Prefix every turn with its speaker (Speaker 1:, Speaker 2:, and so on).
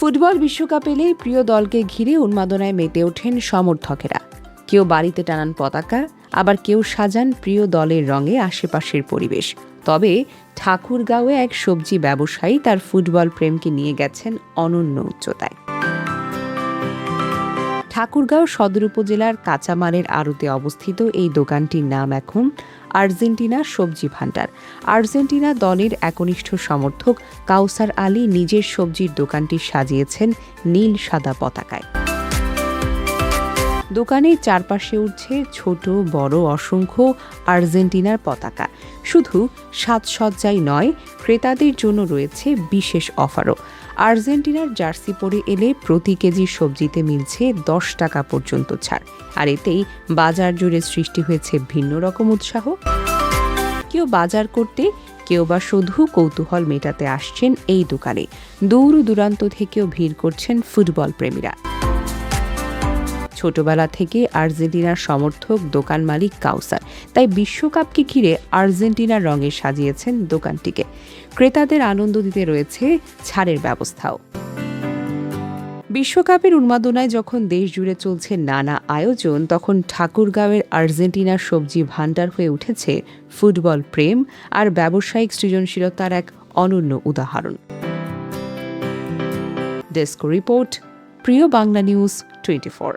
Speaker 1: Football বিশ্বকাপ এলেই প্রিয় দলকে ঘিরে উন্মাদনায় মেতে ওঠেন সমর্থকেরা। কেউ বাড়িতে টানান পতাকা, আবার কেউ সাজান প্রিয় দলের রঙে আশেপাশের পরিবেশ। তবে ঠাকুরগাঁওয়ে এক সবজি ব্যবসায়ী তার ফুটবল প্রেমকে নিয়ে গেছেন অনন্য উচ্চতায়। ঠাকুরগাঁও সদর উপজেলার কাঁচামালের আড়তে অবস্থিত এই দোকানটির নাম এখন আর্জেন্টিনা সবজি ভান্ডার। আর্জেন্টিনা দলের একনিষ্ঠ সমর্থক কাউসার আলী নিজের সবজির দোকানটি সাজিয়েছেন নীল সাদা পতাকায়। দোকানের চারপাশে উঠছে ছোট বড় অসংখ্য আর্জেন্টিনার পতাকা। শুধু সাজসজ্জাই নয়, ক্রেতাদের জন্য রয়েছে বিশেষ অফারও। আর্জেন্টিনার জার্সি পরে এলে প্রতি কেজি সবজিতে মিলছে 10 টাকা পর্যন্ত ছাড়। আর এতেই বাজার জুড়ে সৃষ্টি হয়েছে ভিন্ন রকম উৎসাহ। কেউ বাজার করতে, কেউ বা শুধু কৌতূহল মেটাতে আসছেন এই দোকানে। দূর দূরান্ত থেকেও ভিড় করছেন ফুটবল প্রেমীরা। ছোটবেলা থেকে আর্জেন্টিনার সমর্থক দোকান মালিক কাউসার, তাই বিশ্বকাপকে ঘিরে আর্জেন্টিনার রঙে সাজিয়েছেন দোকানটিকে। ক্রেতাদের আনন্দ দিতে রয়েছে ছাড়ের ব্যবস্থাও। বিশ্বকাপের উন্মাদনায় যখন দেশ জুড়ে চলছে নানা আয়োজন, তখন ঠাকুরগাঁওয়ের আর্জেন্টিনার সবজি ভান্ডার হয়ে উঠেছে ফুটবল প্রেম আর ব্যবসায়িক সৃজনশীলতার এক অনন্য উদাহরণ। ডেস্ক রিপোর্ট, প্রিয় বাংলা নিউজ 24।